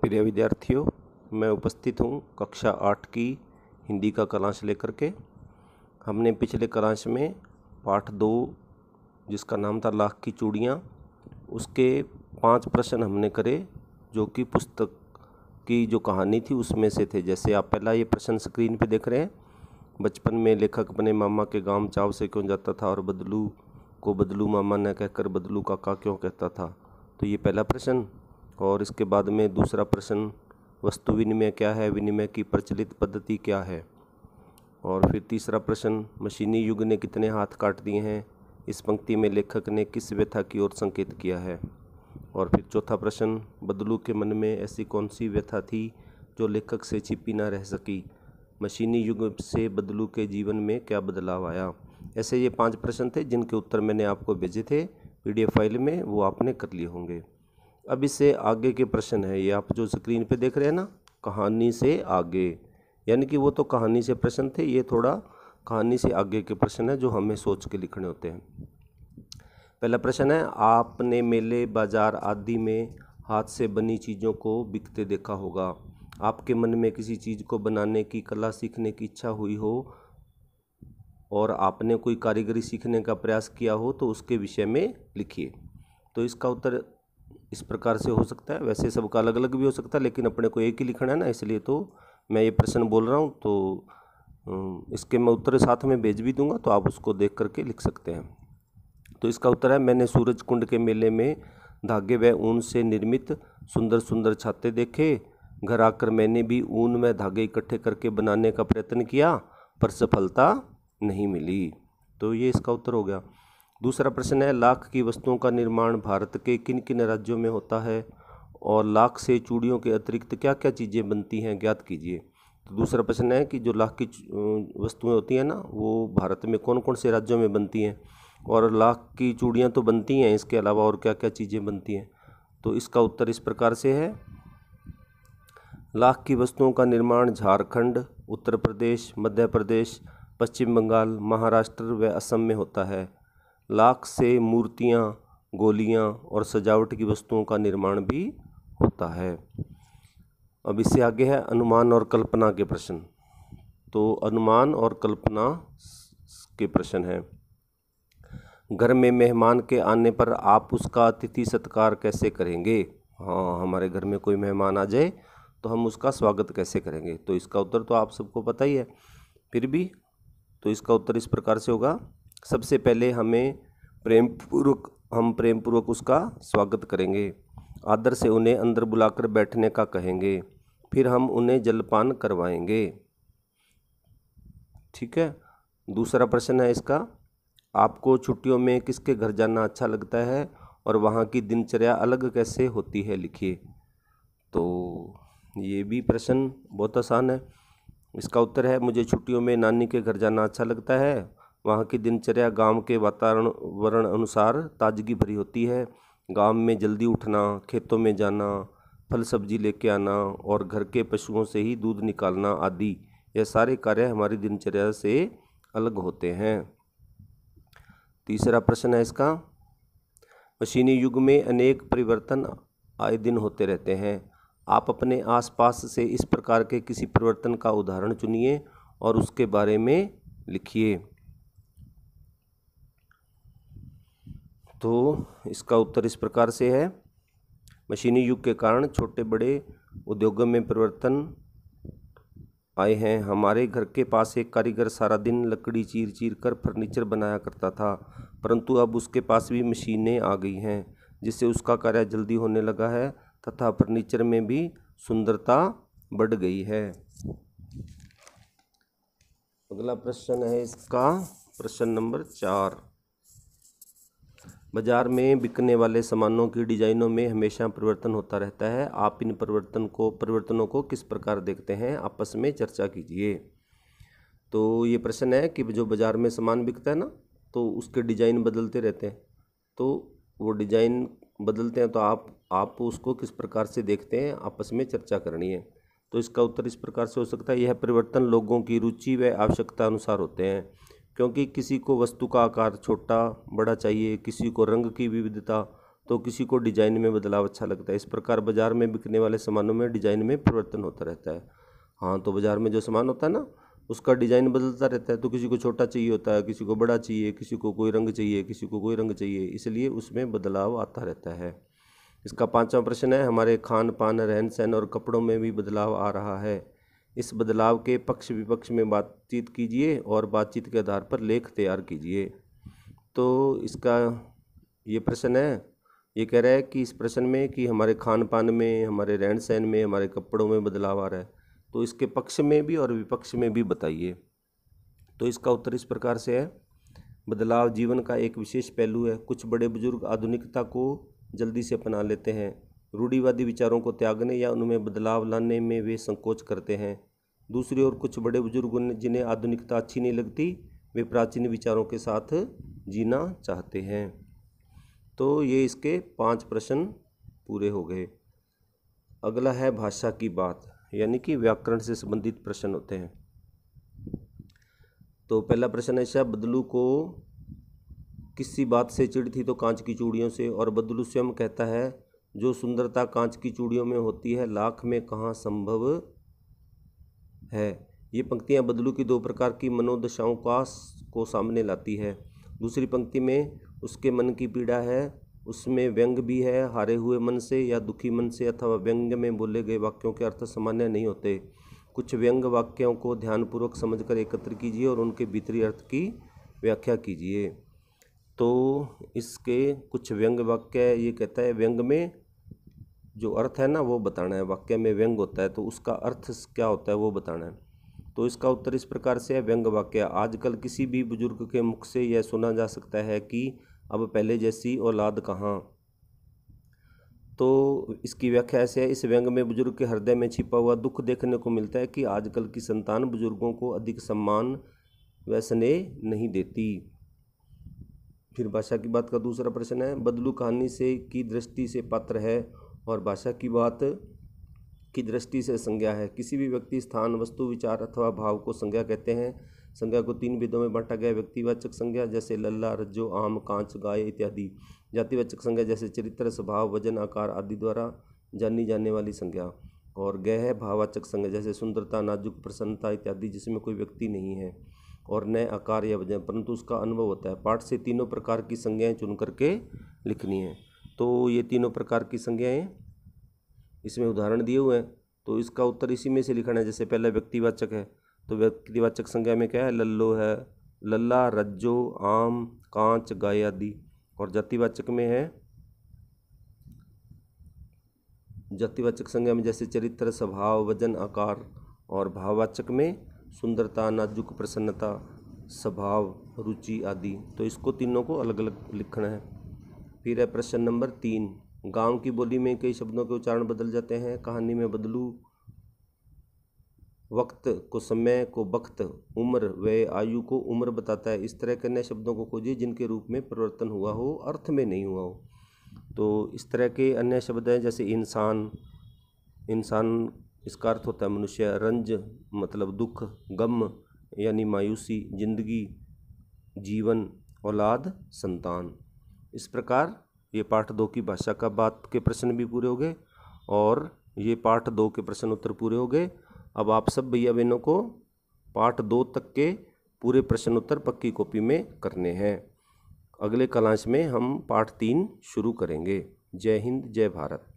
प्रिय विद्यार्थियों, मैं उपस्थित हूँ कक्षा 8 की हिंदी का कलांश लेकर के। हमने पिछले कलांश में पाठ 2 जिसका नाम था लाख की चूड़ियाँ, उसके 5 प्रश्न हमने करे जो कि पुस्तक की जो कहानी थी उसमें से थे। जैसे आप पहला ये प्रश्न स्क्रीन पे देख रहे हैं, बचपन में लेखक अपने मामा के गांव चाव से क्यों जाता था और बदलू को बदलू मामा न कहकर बदलू काका क्यों कहता था। तो ये पहला प्रश्न। और इसके बाद में दूसरा प्रश्न, वस्तु विनिमय क्या है, विनिमय की प्रचलित पद्धति क्या है। और फिर तीसरा प्रश्न, मशीनी युग ने कितने हाथ काट दिए हैं, इस पंक्ति में लेखक ने किस व्यथा की ओर संकेत किया है। और फिर चौथा प्रश्न, बदलू के मन में ऐसी कौन सी व्यथा थी जो लेखक से छिपी ना रह सकी, मशीनी युग से बदलू के जीवन में क्या बदलाव आया। ऐसे ये 5 प्रश्न थे जिनके उत्तर मैंने आपको भेजे थे PDF फाइल में, वो आपने कर लिए होंगे। अब इससे आगे के प्रश्न है, ये आप जो स्क्रीन पे देख रहे हैं ना, कहानी से आगे, यानी कि वो तो कहानी से प्रश्न थे, ये थोड़ा कहानी से आगे के प्रश्न है जो हमें सोच के लिखने होते हैं। पहला प्रश्न है, आपने मेले बाजार आदि में हाथ से बनी चीज़ों को बिकते देखा होगा। आपके मन में किसी चीज़ को बनाने की कला सीखने की इच्छा हुई हो और आपने कोई कारीगरी सीखने का प्रयास किया हो तो उसके विषय में लिखिए। तो इसका उत्तर इस प्रकार से हो सकता है, वैसे सबका अलग अलग भी हो सकता है, लेकिन अपने को एक ही लिखना है ना, इसलिए तो मैं ये प्रश्न बोल रहा हूँ। तो इसके मैं उत्तर साथ में भेज भी दूंगा, तो आप उसको देख करके लिख सकते हैं। तो इसका उत्तर है, मैंने सूरज कुंड के मेले में धागे व ऊन से निर्मित सुंदर सुंदर छाते देखे। घर आकर मैंने भी ऊन में धागे इकट्ठे करके बनाने का प्रयत्न किया पर सफलता नहीं मिली। तो ये इसका उत्तर हो गया। दूसरा प्रश्न है, लाख की वस्तुओं का निर्माण भारत के किन किन राज्यों में होता है और लाख से चूड़ियों के अतिरिक्त क्या क्या चीज़ें बनती हैं, ज्ञात कीजिए। तो दूसरा प्रश्न है कि जो लाख की वस्तुएं होती हैं ना, वो भारत में कौन कौन से राज्यों में बनती हैं, और लाख की चूड़ियाँ तो बनती हैं, इसके अलावा और क्या क्या चीज़ें बनती हैं। तो इसका उत्तर इस प्रकार से है, लाख की वस्तुओं का निर्माण झारखंड, उत्तर प्रदेश, मध्य प्रदेश, पश्चिम बंगाल, महाराष्ट्र व असम में होता है। लाख से मूर्तियाँ, गोलियाँ और सजावट की वस्तुओं का निर्माण भी होता है। अब इससे आगे है अनुमान और कल्पना के प्रश्न। तो अनुमान और कल्पना के प्रश्न हैं, घर में मेहमान के आने पर आप उसका अतिथि सत्कार कैसे करेंगे। हाँ, हमारे घर में कोई मेहमान आ जाए तो हम उसका स्वागत कैसे करेंगे। तो इसका उत्तर तो आप सबको पता ही है, फिर भी तो इसका उत्तर इस प्रकार से होगा, सबसे पहले हम प्रेम पूर्वक उसका स्वागत करेंगे। आदर से उन्हें अंदर बुलाकर बैठने का कहेंगे, फिर हम उन्हें जलपान करवाएंगे। ठीक है। दूसरा प्रश्न है इसका, आपको छुट्टियों में किसके घर जाना अच्छा लगता है और वहाँ की दिनचर्या अलग कैसे होती है, लिखिए। तो ये भी प्रश्न बहुत आसान है। इसका उत्तर है, मुझे छुट्टियों में नानी के घर जाना अच्छा लगता है। वहाँ की दिनचर्या गांव के वातावरण अनुसार ताजगी भरी होती है। गांव में जल्दी उठना, खेतों में जाना, फल सब्जी लेके आना और घर के पशुओं से ही दूध निकालना आदि, यह सारे कार्य हमारी दिनचर्या से अलग होते हैं। तीसरा प्रश्न है इसका, मशीनी युग में अनेक परिवर्तन आए दिन होते रहते हैं। आप अपने आसपास से इस प्रकार के किसी परिवर्तन का उदाहरण चुनिए और उसके बारे में लिखिए। तो इसका उत्तर इस प्रकार से है, मशीनी युग के कारण छोटे बड़े उद्योगों में परिवर्तन आए हैं। हमारे घर के पास एक कारीगर सारा दिन लकड़ी चीर चीर कर फर्नीचर बनाया करता था, परंतु अब उसके पास भी मशीनें आ गई हैं जिससे उसका कार्य जल्दी होने लगा है तथा फर्नीचर में भी सुंदरता बढ़ गई है। अगला प्रश्न है इसका प्रश्न नंबर 4, बाजार में बिकने वाले सामानों की डिजाइनों में हमेशा परिवर्तन होता रहता है। आप इन परिवर्तनों को किस प्रकार देखते हैं, आपस में चर्चा कीजिए। तो ये प्रश्न है कि जो बाजार में सामान बिकता है ना, तो उसके डिजाइन बदलते रहते हैं, तो वो डिजाइन बदलते हैं तो आप उसको किस प्रकार से देखते हैं, आपस में चर्चा करनी है। तो इसका उत्तर इस प्रकार से हो सकता है, यह परिवर्तन लोगों की रुचि व आवश्यकता अनुसार होते हैं, क्योंकि किसी को वस्तु का आकार छोटा बड़ा चाहिए, किसी को रंग की विविधता, तो किसी को डिजाइन में बदलाव अच्छा लगता है। इस प्रकार बाजार में बिकने वाले सामानों में डिजाइन में परिवर्तन होता रहता है। हाँ, तो बाजार में जो सामान होता है ना, उसका डिजाइन बदलता रहता है। तो किसी को छोटा चाहिए होता है, किसी को बड़ा चाहिए, किसी को कोई रंग चाहिए, किसी को कोई रंग चाहिए, इसलिए उसमें बदलाव आता रहता है। इसका 5वां प्रश्न है, हमारे खान पान, रहन सहन और कपड़ों में भी बदलाव आ रहा है। इस बदलाव के पक्ष विपक्ष में बातचीत कीजिए और बातचीत के आधार पर लेख तैयार कीजिए। तो इसका ये प्रश्न है, ये कह रहा है कि इस प्रश्न में कि हमारे खान पान में, हमारे रहन सहन में, हमारे कपड़ों में बदलाव आ रहा है, तो इसके पक्ष में भी और विपक्ष में भी बताइए। तो इसका उत्तर इस प्रकार से है, बदलाव जीवन का एक विशेष पहलू है। कुछ बड़े बुजुर्ग आधुनिकता को जल्दी से अपना लेते हैं। रूढ़िवादी विचारों को त्यागने या उनमें बदलाव लाने में वे संकोच करते हैं। दूसरी ओर कुछ बड़े बुजुर्ग जिन्हें आधुनिकता अच्छी नहीं लगती, वे प्राचीन विचारों के साथ जीना चाहते हैं। तो ये इसके 5 प्रश्न पूरे हो गए। अगला है भाषा की बात, यानी कि व्याकरण से संबंधित प्रश्न होते हैं। तो पहला प्रश्न है, बदलू को किसी बात से चिढ़ थी तो कांच की चूड़ियों से। और बदलू स्वयं कहता है, जो सुंदरता कांच की चूड़ियों में होती है लाख में कहाँ संभव है। ये पंक्तियाँ बदलू की 2 प्रकार की मनोदशाओं को सामने लाती है। दूसरी पंक्ति में उसके मन की पीड़ा है, उसमें व्यंग भी है। हारे हुए मन से या दुखी मन से अथवा व्यंग में बोले गए वाक्यों के अर्थ सामान्य नहीं होते। कुछ व्यंग वाक्यों को ध्यानपूर्वक समझकर एकत्र कीजिए और उनके भीतरी अर्थ की व्याख्या कीजिए। तो इसके कुछ व्यंग वाक्य, ये कहता है व्यंग में जो अर्थ है ना वो बताना है। वाक्य में व्यंग होता है तो उसका अर्थ क्या होता है वो बताना है। तो इसका उत्तर इस प्रकार से है, व्यंग वाक्य। आजकल किसी भी बुजुर्ग के मुख से यह सुना जा सकता है कि अब पहले जैसी औलाद कहाँ। तो इसकी व्याख्या ऐसे है, इस व्यंग में बुजुर्ग के हृदय में छिपा हुआ दुख देखने को मिलता है कि आजकल की संतान बुजुर्गों को अधिक सम्मान व स्नेह नहीं देती। फिर भाषा की बात का दूसरा प्रश्न है, बदलू कहानी से की दृष्टि से पात्र है और भाषा की बात की दृष्टि से संज्ञा है। किसी भी व्यक्ति, स्थान, वस्तु, विचार अथवा भाव को संज्ञा कहते हैं। संज्ञा को 3 विधों में बांटा गया, व्यक्तिवाचक संज्ञा जैसे लल्ला, रज्जो, आम, कांच, गाय इत्यादि। जातिवाचक संज्ञा जैसे चरित्र, स्वभाव, वजन, आकार आदि द्वारा जानी जाने वाली संज्ञा। और गह भाववाचक संज्ञा जैसे सुंदरता, नाजुक, प्रसन्नता इत्यादि, जिसमें कोई व्यक्ति नहीं है और न आकार या वजन परंतु उसका अनुभव होता है। पाठ से तीनों प्रकार की संज्ञाएं चुन करके लिखनी है। तो ये तीनों प्रकार की संज्ञाएं इसमें उदाहरण दिए हुए हैं, तो इसका उत्तर इसी में से लिखना है। जैसे पहला व्यक्तिवाचक है, तो व्यक्तिवाचक संज्ञा में क्या है, लल्लो है, लल्ला, रज्जो, आम, कांच, गाय आदि। और जातिवाचक में है, जातिवाचक संज्ञा में जैसे चरित्र, स्वभाव, वजन, आकार। और भाववाचक में सुंदरता, नाजुक, प्रसन्नता, स्वभाव, रुचि आदि। तो इसको तीनों को अलग अलग लिखना है। फिर है प्रश्न नंबर 3, गांव की बोली में कई शब्दों के उच्चारण बदल जाते हैं। कहानी में बदलू वक्त को समय को वक्त, उम्र व आयु को उम्र बताता है। इस तरह के नए शब्दों को खोजिए जिनके रूप में परिवर्तन हुआ हो, अर्थ में नहीं हुआ हो। तो इस तरह के अन्य शब्द हैं जैसे इंसान, इंसान इसका अर्थ होता है मनुष्य। रंज मतलब दुख, गम यानी मायूसी, जिंदगी, जीवन, औलाद, संतान। इस प्रकार ये पाठ 2 की भाषा का बात के प्रश्न भी पूरे हो गए और ये पाठ 2 के प्रश्न उत्तर पूरे हो गए। अब आप सब भैया बहनों को पाठ 2 तक के पूरे प्रश्न उत्तर पक्की कॉपी में करने हैं। अगले क्लास में हम पाठ 3 शुरू करेंगे। जय हिंद, जय भारत।